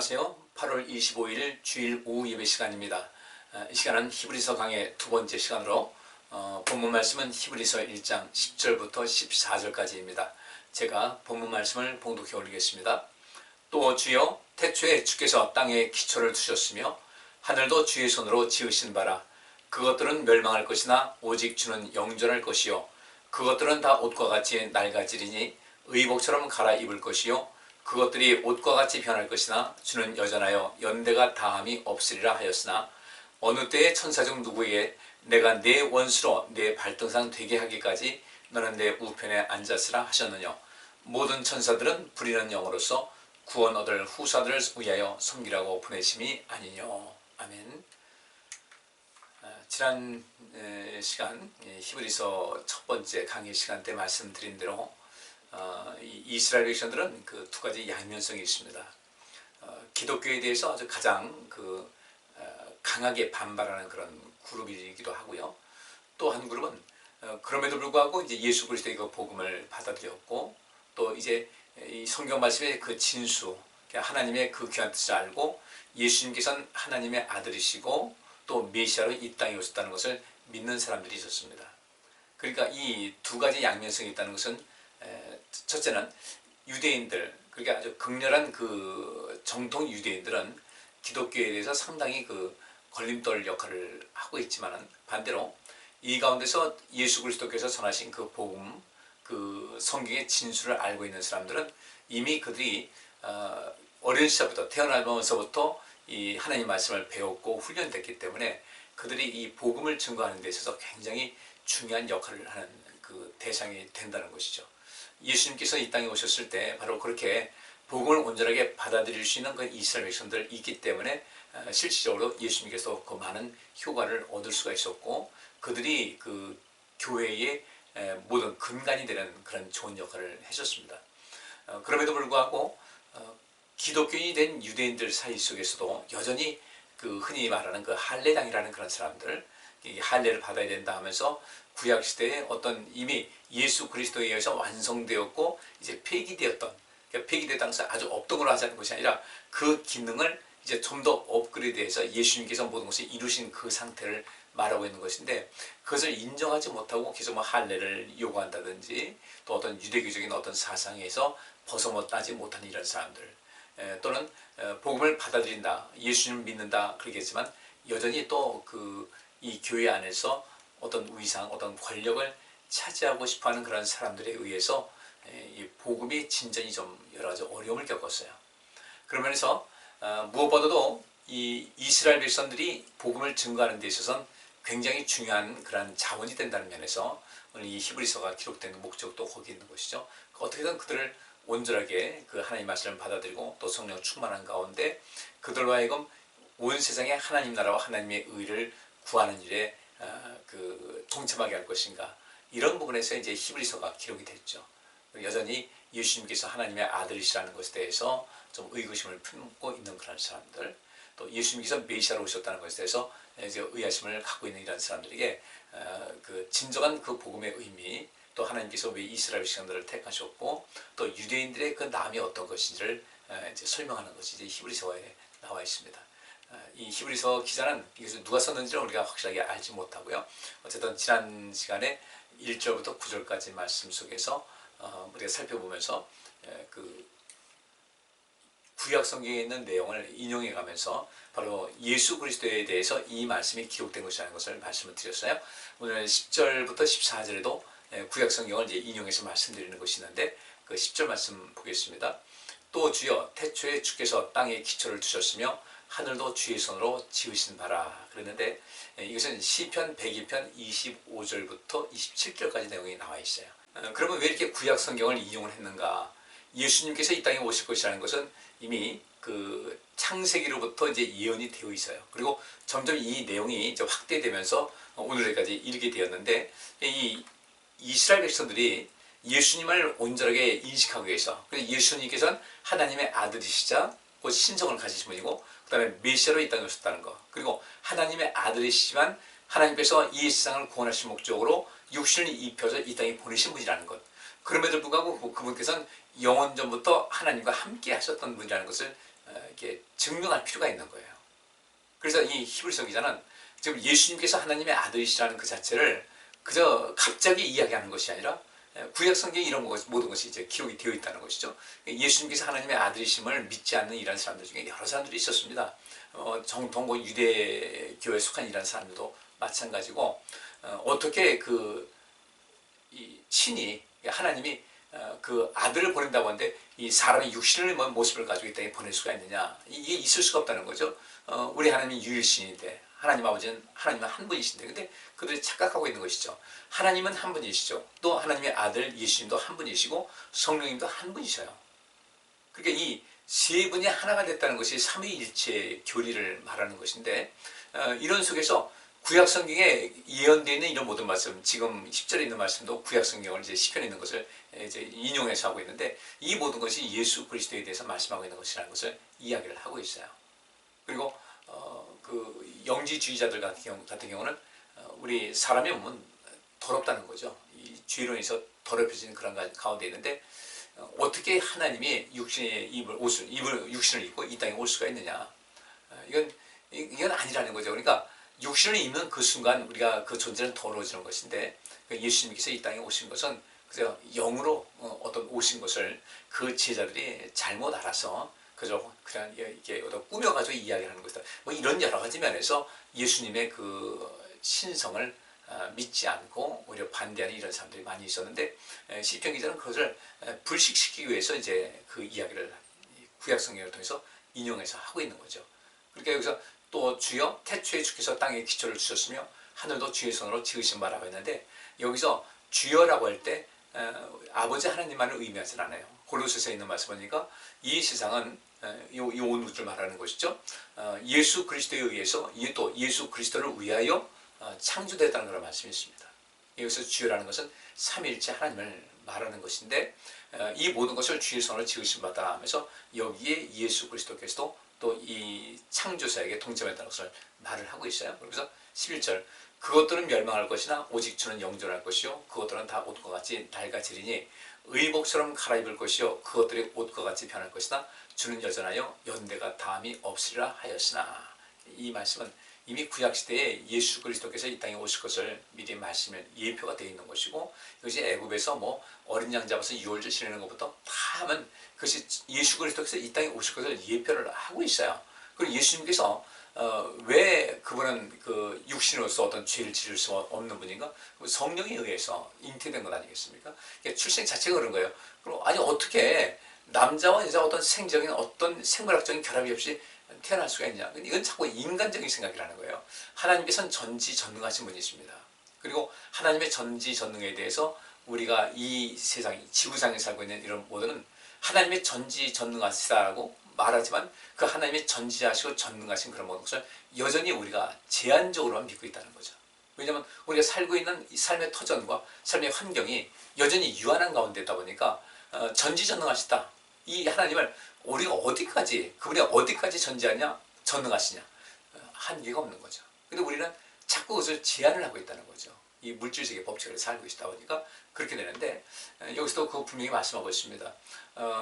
안녕하세요. 8월 25일 주일 오후 예배 시간입니다. 이 시간은 히브리서 강의 두 번째 시간으로 본문 말씀은 히브리서 1장 10절부터 14절까지입니다. 제가 본문 말씀을 봉독해 올리겠습니다. 또 주여 태초에 주께서 땅에 기초를 두셨으며 하늘도 주의 손으로 지으신 바라. 그것들은 멸망할 것이나 오직 주는 영존할 것이요 그것들은 다 옷과 같이 낡아지리니 의복처럼 갈아입을 것이요 그것들이 옷과 같이 변할 것이나 주는 여전하여 연대가 다함이 없으리라 하였으나 어느 때의 천사 중 누구에게 내가 내 원수로 내 발등상 되게 하기까지 너는 내 우편에 앉았으라 하셨느냐. 모든 천사들은 부리는 영으로서 구원 얻을 후사들을 위하여 섬기라고 보내심이 아니뇨. 아멘. 지난 시간 히브리서 첫 번째 강의 시간 때 말씀드린 대로 이스라엘 백성들은 그 두 가지 양면성이 있습니다. 기독교에 대해서 아주 가장 강하게 반발하는 그런 그룹이기도 하고요. 또 한 그룹은 그럼에도 불구하고 이제 예수 그리스도의 그 복음을 받아들였고 또 이제 이 성경 말씀의 그 진수, 하나님의 그 귀한 뜻을 알고 예수님께서는 하나님의 아들이시고 또 메시아로 이 땅에 오셨다는 것을 믿는 사람들이 있었습니다. 그러니까 이 두 가지 양면성이 있다는 것은 첫째는 유대인들, 그러니까 아주 극렬한 그 정통 유대인들은 기독교에 대해서 상당히 그 걸림돌 역할을 하고 있지만은 반대로 이 가운데서 예수 그리스도께서 전하신 그 복음, 그 성경의 진수를 알고 있는 사람들은 이미 그들이 어린 시절부터 태어나면서부터 이 하나님 말씀을 배웠고 훈련됐기 때문에 그들이 이 복음을 증거하는 데 있어서 굉장히 중요한 역할을 하는 그 대상이 된다는 것이죠. 예수님께서 이 땅에 오셨을 때 바로 그렇게 복음을 온전하게 받아들일 수 있는 그 이스라엘 백성들이 있기 때문에 실질적으로 예수님께서 그 많은 효과를 얻을 수가 있었고 그들이 그 교회의 모든 근간이 되는 그런 좋은 역할을 해줬습니다. 그럼에도 불구하고 기독교인이 된 유대인들 사이 속에서도 여전히 그 흔히 말하는 그 할례당이라는 그런 사람들, 이 할례를 받아야 된다 하면서 구약 시대에 어떤 이미 예수 그리스도에 의해서 완성되었고 이제 폐기되었던, 그러니까 폐기되었다는 것은 아주 업동으로 하자는 것이 아니라 그 기능을 이제 좀 더 업그레이드해서 예수님께서 모든 것을 이루신 그 상태를 말하고 있는 것인데 그것을 인정하지 못하고 계속 뭐 할례를 요구한다든지 또 어떤 유대교적인 어떤 사상에서 벗어나지 못하는 이런 사람들, 또는 복음을 받아들인다, 예수님을 믿는다 그러겠지만 여전히 또 이 교회 안에서 어떤 위상, 어떤 권력을 차지하고 싶어하는 그런 사람들에 의해서 이 복음의 진전이 좀 여러 가지 어려움을 겪었어요. 그러면서 무엇보다도 이 이스라엘 백성들이 복음을 증거하는 데 있어서는 굉장히 중요한 그런 자원이 된다는 면에서 오늘 이 히브리서가 기록된 목적도 거기 있는 것이죠. 어떻게든 그들을 온전하게 그 하나님 말씀을 받아들이고 또 성령 충만한 가운데 그들로 하여금 온 세상에 하나님 나라와 하나님의 의를 구하는 일에 동참하게 할 것인가, 이런 부분에서 이제 히브리서가 기록이 됐죠. 여전히 예수님께서 하나님의 아들이시라는 것에 대해서 좀 의구심을 품고 있는 그런 사람들, 또 예수님께서 메시아로 오셨다는 것에 대해서 이제 의아심을 갖고 있는 이런 사람들에게 그 진정한 그 복음의 의미, 또 하나님께서 왜 이스라엘 백성들을 택하셨고 또 유대인들의 그 남이 어떤 것인지를 이제 설명하는 것이 이제 히브리서에 나와 있습니다. 이 히브리서 기자는 이것을 누가 썼는지를 우리가 확실하게 알지 못하고요. 어쨌든 지난 시간에 1절부터 9절까지 말씀 속에서 우리가 살펴보면서 그 구약 성경에 있는 내용을 인용해 가면서 바로 예수 그리스도에 대해서 이 말씀이 기록된 것이라는 것을 말씀을 드렸어요. 오늘 10절부터 14절에도 구약 성경을 이제 인용해서 말씀드리는 것이 있는데 그 10절 말씀 보겠습니다. 또 주여 태초에 주께서 땅에 기초를 두셨으며 하늘도 주의 손으로 지으신 바라 그랬는데 이것은 시편 102편 25절부터 27절까지 내용이 나와 있어요. 그러면 왜 이렇게 구약 성경을 인용을 했는가? 예수님께서 이 땅에 오실 것이라는 것은 이미 그 창세기로부터 이제 예언이 되어 있어요. 그리고 점점 이 내용이 이제 확대되면서 오늘까지 이르게 되었는데 이 이스라엘 백성들이 예수님을 온전하게 인식하기 위해서, 그래서 예수님께서는 하나님의 아들이시자 곧 신성을 가지신 분이고 그 다음에 메시아로 이 땅에 오셨다는 것, 그리고 하나님의 아들이시지만 하나님께서 이 세상을 구원하실 목적으로 육신을 입혀서 이 땅에 보내신 분이라는 것, 그럼에도 불구하고 그분께서는 영원전부터 하나님과 함께 하셨던 분이라는 것을 이렇게 증명할 필요가 있는 거예요. 그래서 이 히브리서 기자는 지금 예수님께서 하나님의 아들이시라는 그 자체를 그저 갑자기 이야기하는 것이 아니라 구약 성경에 이런 모든 것이 이제 기록이 되어 있다는 것이죠. 예수님께서 하나님의 아들이심을 믿지 않는 이런 사람들 중에 여러 사람들이 있었습니다. 정통 유대교에 속한 이런 사람들도 마찬가지고, 어떻게 이 신이 하나님이 그 아들을 보낸다고 하는데 이 사람의 육신을 모습을 가지고 이 땅에 보낼 수가 있느냐, 이게 있을 수가 없다는 거죠. 우리 하나님이 유일신인데 하나님 아버지는 하나님은 한 분이신데, 근데 그들이 착각하고 있는 것이죠. 하나님은 한 분이시죠. 또 하나님의 아들 예수님도 한 분이시고 성령님도 한 분이셔요. 그러니까 이 세 분이 하나가 됐다는 것이 삼위일체의 교리를 말하는 것인데, 이런 속에서 구약 성경에 예언되어 있는 이런 모든 말씀, 지금 10절에 있는 말씀도 구약 성경을 이제 시편에 있는 것을 이제 인용해서 하고 있는데, 이 모든 것이 예수 그리스도에 대해서 말씀하고 있는 것이라는 것을 이야기를 하고 있어요. 그리고 그 영지주의자들 같은 경우는 우리 사람의 몸은 더럽다는 거죠. 이 죄로 인해서 더럽혀지는 그런 가운데 있는데, 어떻게 하나님이 육신을 입고 이 땅에 올 수가 있느냐? 이건 아니라는 거죠. 그러니까 육신을 입는 그 순간 우리가 그 존재는 더러워지는 것인데, 예수님께서 이 땅에 오신 것은 그저 영으로 어떤 오신 것을 그 제자들이 잘못 알아서 그냥 이렇게 꾸며가지고 이야기하는 것이다. 뭐 이런 여러 가지 면에서 예수님의 그 신성을 믿지 않고 오히려 반대하는 이런 사람들이 많이 있었는데, 시편 기자는 그것을 불식시키기 위해서 이제 그 이야기를 구약 성경을 통해서 인용해서 하고 있는 거죠. 그러니까 여기서 또 주여 태초에 주께서 땅에 기초를 주셨으며 하늘도 주의 손으로 지으신 바라고 했는데, 여기서 주여라고 할 때 아버지 하나님만을 의미하진 않아요. 고로새서에 있는 말씀 보니까 이 세상은 이 온 우주를 말하는 것이죠. 예수 그리스도에 의해서 또 예수 그리스도를 위하여 창조됐다는 그런 말씀이 있습니다. 여기서 주여라는 것은 삼위일체 하나님을 말하는 것인데, 이 모든 것을 주의 손으로 지으신 바다 하면서 여기에 예수 그리스도께서도 또 이 창조사에게 동참했다는 것을 말을 하고 있어요. 그래서 11절, 그것들은 멸망할 것이나 오직 주는 영존할 것이요 그것들은 다 옷과 같이 낡아지리니 의복처럼 갈아입을 것이요 그것들이 옷과 같이 변할 것이나 주는 여전하여 연대가 다함이 없으리라 하였으나, 이 말씀은 이미 구약시대에 예수 그리스도께서 이 땅에 오실 것을 미리 말씀에 예표가 되어 있는 것이고, 이것이 애굽에서 뭐 어린 양 잡아서 유월절 지내는 것부터 다 하면 그것이 예수 그리스도께서 이 땅에 오실 것을 예표를 하고 있어요. 그리고 예수님께서 왜 그분은 그 육신으로서 어떤 죄를 지을 수 없는 분인가? 성령에 의해서 잉태된 것 아니겠습니까? 출생 자체가 그런 거예요. 그럼 아니 어떻게 남자와 여자 어떤 생적인 어떤 생물학적인 결합이 없이 태어날 수가 있냐? 이건 자꾸 인간적인 생각이라는 거예요. 하나님께서는 전지전능하신 분이십니다. 그리고 하나님의 전지전능에 대해서 우리가 이 세상, 지구상에 살고 있는 이런 모두는 하나님의 전지전능하시다라고 말하지만 그 하나님의 전지하시고 전능하신 그런 모든 것을 여전히 우리가 제한적으로만 믿고 있다는 거죠. 왜냐하면 우리가 살고 있는 이 삶의 터전과 삶의 환경이 여전히 유한한 가운데 있다 보니까 전지전능하시다, 이 하나님을 우리가 그분이 어디까지 전능하시냐, 한계가 없는 거죠. 근데 우리는 자꾸 그것을 제한을 하고 있다는 거죠. 이 물질세계 법칙을 살고 있다 보니까 그렇게 되는데, 여기서도 그 분명히 말씀하고 있습니다.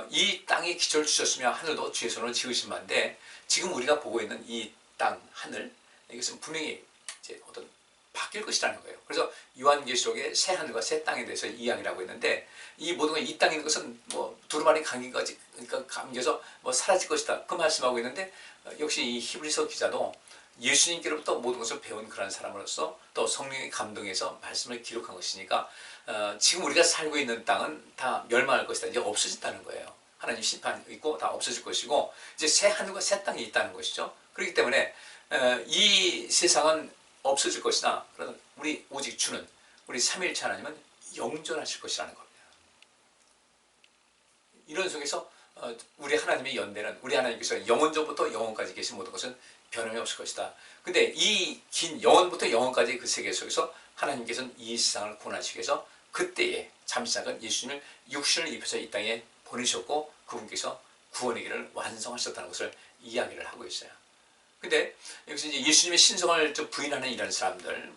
이 땅에 기초를 주셨으며 하늘도 주의 손으로 지으신 바인데, 지금 우리가 보고 있는 이 땅, 하늘, 이것은 분명히 이제 어떤 바뀔 것이라는 거예요. 그래서 요한계시록의 새 하늘과 새 땅에 대해서 이야기를 하고 있는데, 이 모든 이 땅에 있는 것은 뭐 두루마리 감기까지 그러니까 감겨서 뭐 사라질 것이다, 그 말씀하고 있는데, 역시 이 히브리서 기자도 예수님께로부터 모든 것을 배운 그런 사람으로서 또 성령의 감동에서 말씀을 기록한 것이니까, 지금 우리가 살고 있는 땅은 다 멸망할 것이다, 이제 없어진다는 거예요. 하나님 심판이 있고 다 없어질 것이고 이제 새 하늘과 새 땅이 있다는 것이죠. 그렇기 때문에 이 세상은 없어질 것이나 그러나 오직 주는 우리 삼위일체 하나님은 영존하실 것이라는 겁니다. 이런 속에서 우리 하나님의 연대는, 우리 하나님께서 영원전부터 영원까지 계신 모든 것은 변함이 없을 것이다. 근데 이 긴 영원부터 영원까지 그 세계 속에서 하나님께서는 이 세상을 구원하시기 위해서 그때에 잠시 작은 예수님을 육신을 입혀서 이 땅에 보내셨고, 그분께서 구원의 길을 완성하셨다는 것을 이야기를 하고 있어요. 근데 여기서 이제 예수님의 신성을 부인하는 이런 사람들,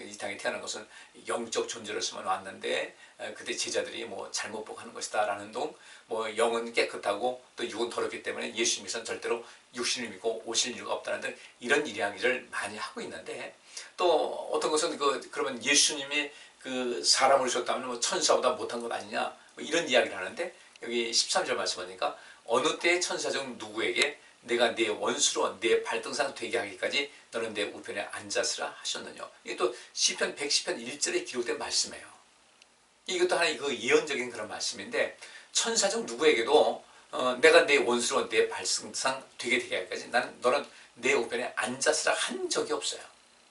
이 땅에 태어난 것은 영적 존재로서만 왔는데 그때 제자들이 뭐 잘못 보고 하는 것이다 라는 둥, 뭐 영은 깨끗하고 또 육은 더럽기 때문에 예수님께서는 절대로 육신을 믿고 오실 이유가 없다는 등 이런 이야기를 많이 하고 있는데, 또 어떤 것은 그러면 예수님이 그 사람을 오셨다면 뭐 천사보다 못한 것 아니냐, 뭐 이런 이야기를 하는데, 여기 13절 말씀 보니까 어느 때의 천사 중 누구에게 내가 내 원수로 내 발등상 되게 하기까지 너는 내 우편에 앉았으라 하셨느냐. 이게 또 시편 110편 1절에 기록된 말씀이에요. 이것도 하나의 그 예언적인 그런 말씀인데, 천사 중 누구에게도 내가 내 원수로 내 발등상 되게 하기까지 너는 내 우편에 앉았으라 한 적이 없어요.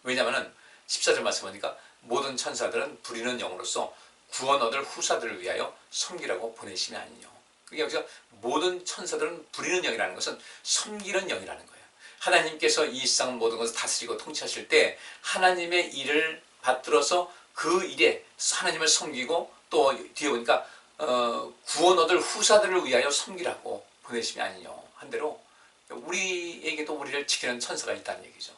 왜냐하면 14절 말씀 보니까 모든 천사들은 부리는 영으로서 구원 얻을 후사들을 위하여 섬기라고 보내심이 아니뇨. 그게 여기서 모든 천사들은 부리는 영이라는 것은 섬기는 영이라는 거예요. 하나님께서 이 세상 모든 것을 다스리고 통치하실 때 하나님의 일을 받들어서 그 일에 하나님을 섬기고, 또 뒤에 보니까 구원 얻을 후사들을 위하여 섬기라고 보내심이 아니뇨 한 대로 우리에게도 우리를 지키는 천사가 있다는 얘기죠.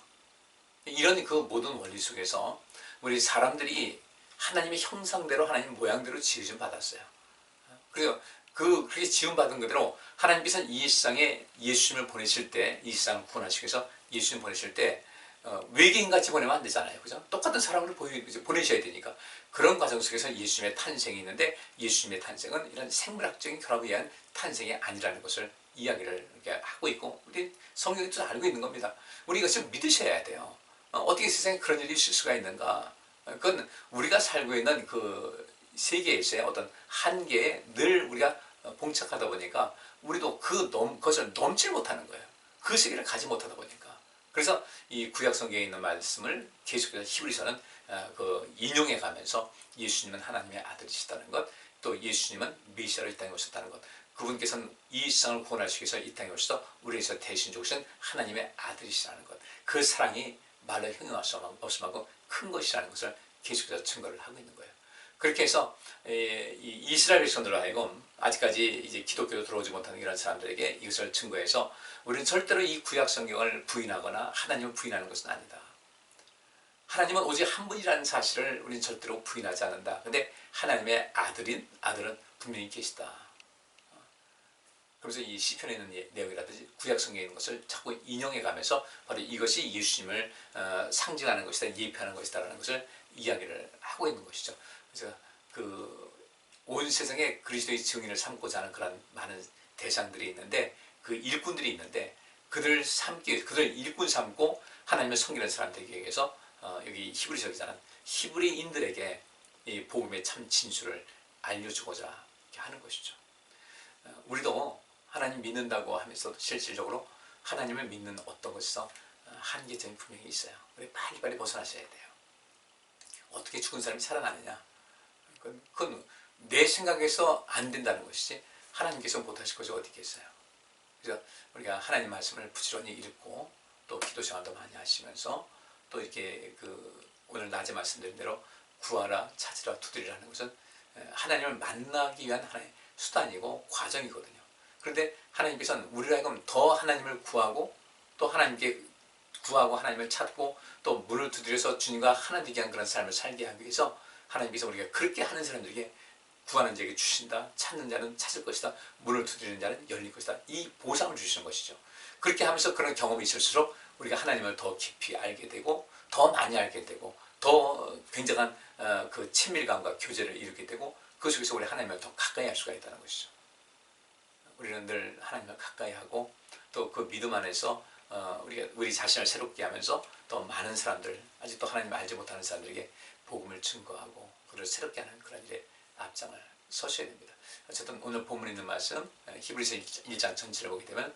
이런 그 모든 원리 속에서 우리 사람들이 하나님의 형상대로 하나님 모양대로 지으심 받았어요. 그래서 그렇게 지음받은 그대로 하나님께서 이 세상에 예수님을 보내실 때, 이 세상을 구원하시기 위해서 예수님 보내실 때 외계인같이 보내면 안 되잖아요. 그죠? 똑같은 사람으로 보내셔야 되니까. 그런 과정 속에서 예수님의 탄생이 있는데, 예수님의 탄생은 이런 생물학적인 결합에 의한 탄생이 아니라는 것을 이야기를 이렇게 하고 있고, 우리 성경이 또 알고 있는 겁니다. 우리 이것을 믿으셔야 돼요. 어떻게 세상에 그런 일이 있을 수가 있는가? 그건 우리가 살고 있는 그 세계에서의 어떤 한계에 늘 우리가 봉착하다 보니까 우리도 그것을 넘질 못하는 거예요. 그 세계를 가지 못하다 보니까. 그래서 이 구약 성경에 있는 말씀을 계속해서 히브리서는 인용해 가면서 예수님은 하나님의 아들이시다는 것, 또 예수님은 메시아로 이 땅에 오셨다는 것, 그분께서는 이 세상을 구원하시기 위해서 이 땅에 오셔서 우리에서 대신 죽으신 하나님의 아들이시라는 것, 그 사랑이 말로 형용할 수 없을 만큼 큰 것이라는 것을 계속해서 증거를 하고 있는 거예요. 그렇게 해서 이스라엘 백성들로 하여금 아직까지 이제 기독교로 들어오지 못하는 이런 사람들에게 이것을 증거해서 우리는 절대로 이 구약 성경을 부인하거나 하나님을 부인하는 것은 아니다. 하나님은 오직 한 분이라는 사실을 우리는 절대로 부인하지 않는다. 근데 하나님의 아들은 분명히 계시다. 그래서 이 시편에 있는 내용이라든지 구약 성경에 있는 것을 자꾸 인용해 가면서 바로 이것이 예수님을 상징하는 것이다, 예표하는 것이다라는 것을 이야기를 하고 있는 것이죠. 그래서 온 세상에 그리스도의 증인을 삼고자 하는 그런 많은 대상들이 있는데, 그 일꾼들이 있는데, 그들 일꾼 삼고 하나님을 섬기는 사람들에게 의해서 여기 히브리서 기자는 히브리인들에게 이 복음의 참 진수를 알려주고자 이렇게 하는 것이죠. 우리도 하나님 믿는다고 하면서 실질적으로 하나님을 믿는 어떤 것에서 한계점이 분명히 있어요. 우리 빨리빨리 벗어나셔야 돼요. 어떻게 죽은 사람이 살아나느냐? 그건 내 생각에서 안 된다는 것이지 하나님께서 못하실 것이 어디 있겠어요. 그래서 우리가 하나님 말씀을 부지런히 읽고, 또 기도 생활도 많이 하시면서, 또 이렇게 오늘 낮에 말씀드린 대로 구하라, 찾으라, 두드리라는 것은 하나님을 만나기 위한 하나의 수단이고 과정이거든요. 그런데 하나님께서는 우리로 하여금 더 하나님을 구하고, 또 하나님께 구하고 하나님을 찾고, 또 문을 두드려서 주님과 하나 되게 한 그런 삶을 살게 하기 위해서 하나님께서 우리가 그렇게 하는 사람들에게 구하는 자에게 주신다, 찾는 자는 찾을 것이다, 문을 두드리는 자는 열릴 것이다, 이 보상을 주시는 것이죠. 그렇게 하면서 그런 경험이 있을수록 우리가 하나님을 더 깊이 알게 되고, 더 많이 알게 되고, 더 굉장한 그 친밀감과 교제를 이루게 되고, 그 속에서 우리 하나님을 더 가까이 할 수가 있다는 것이죠. 우리는 늘 하나님을 가까이 하고, 또 그 믿음 안에서 우리 자신을 새롭게 하면서 또 많은 사람들, 아직도 하나님을 알지 못하는 사람들에게 복음을 증거하고 그를 새롭게 하는 그런 일에 앞장을 서셔야 됩니다. 어쨌든 오늘 본문에 있는 말씀 히브리서 1장 전체를 보게 되면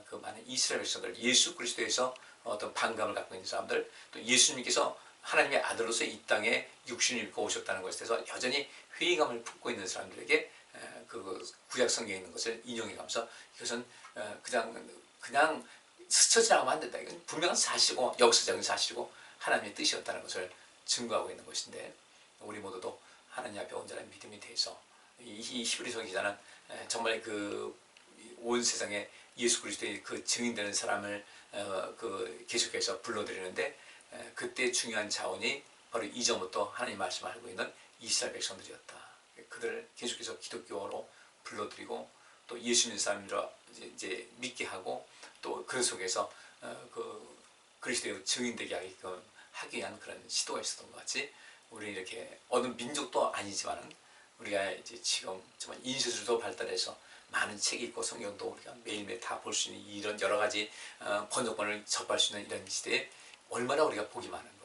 그 많은 이스라엘 백성들, 예수 그리스도에서 어떤 반감을 갖고 있는 사람들, 또 예수님께서 하나님의 아들로서 이 땅에 육신을 입고 오셨다는 것에 대해서 여전히 회의감을 품고 있는 사람들에게 그 구약 성경에 있는 것을 인용해가면서 이것은 그냥 스쳐 지나가면 안 된다. 이건 분명한 사실이고 역사적인 사실이고 하나님의 뜻이었다는 것을 증거하고 있는 것인데, 우리 모두도 하나님 앞에 온전한 믿음이 돼서 이 히브리서 기자는 정말 온 세상에 예수 그리스도의 그 증인되는 사람을 계속해서 불러들이는데, 그때 중요한 자원이 바로 이전부터 하나님 말씀 알고 있는 이스라엘 백성들이었다. 그들을 계속해서 기독교로 불러들이고 또 예수 믿는 사람이라 이제 믿게 하고 또 그 속에서 그 그리스도의 증인되게 하게끔 하기 위한 그런 시도가 있었던 것 같이 우리 이렇게 어느 민족도 아니지만은 우리가 이제 지금 정말 인쇄술도 발달해서 많은 책이 있고 성경도 우리가 매일매일 다 볼 수 있는 이런 여러 가지 번역본을 접할 수 있는 이런 시대에 얼마나 우리가 복이 많은 거예요.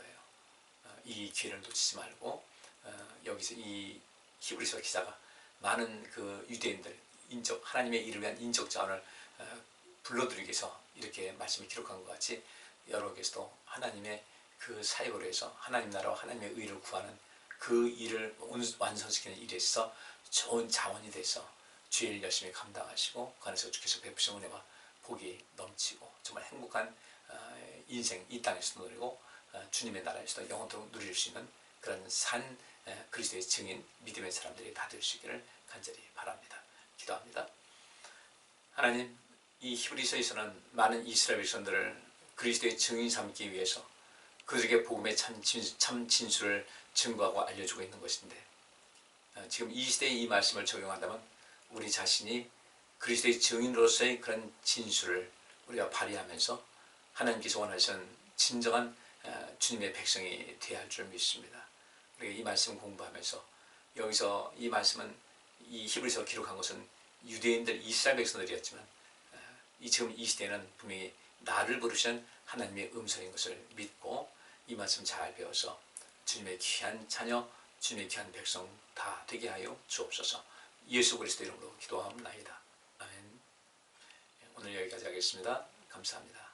이 기회를 놓치지 말고 여기서 이 히브리서 기자가 많은 그 유대인들 인적 하나님의 이름에 한 인적 자원을 불러들이기 위해서 이렇게 말씀을 기록한 것 같이 여러분께서도 하나님의 그 사역으로 해서 하나님 나라와 하나님의 의를 구하는 그 일을 완성시키는 일에 있어 좋은 자원이 돼서 주의 일 열심히 감당하시고 그 안에서 주께서 베푸신 은혜와 복이 넘치고 정말 행복한 인생 이 땅에서도 누리고 주님의 나라에서도 영원토록 누릴 수 있는 그런 산 그리스도의 증인 믿음의 사람들이 다 되시기를 간절히 바랍니다. 기도합니다. 하나님, 이 히브리서에서는 많은 이스라엘 백성들을 그리스도의 증인 삼기 위해서 그들에게 복음의 참 진술을 증거하고 알려주고 있는 것인데 지금 이 시대에 이 말씀을 적용한다면 우리 자신이 그리스도의 증인으로서의 그런 진술을 우리가 발휘하면서 하나님께서 원하시는 진정한 주님의 백성이 되어야 할 줄 믿습니다. 우리가 이 말씀 공부하면서 여기서 이 말씀은 이 히브리서 기록한 것은 유대인들 이스라엘 백성들이었지만 지금 이 시대에는 분명히 나를 부르신 하나님의 음성인 것을 믿고 이 말씀 잘 배워서 주님의 귀한 자녀, 주님의 귀한 백성 다 되게 하여 주옵소서. 예수 그리스도 이름으로 기도하옵나이다. 아멘. 오늘 여기까지 하겠습니다. 감사합니다.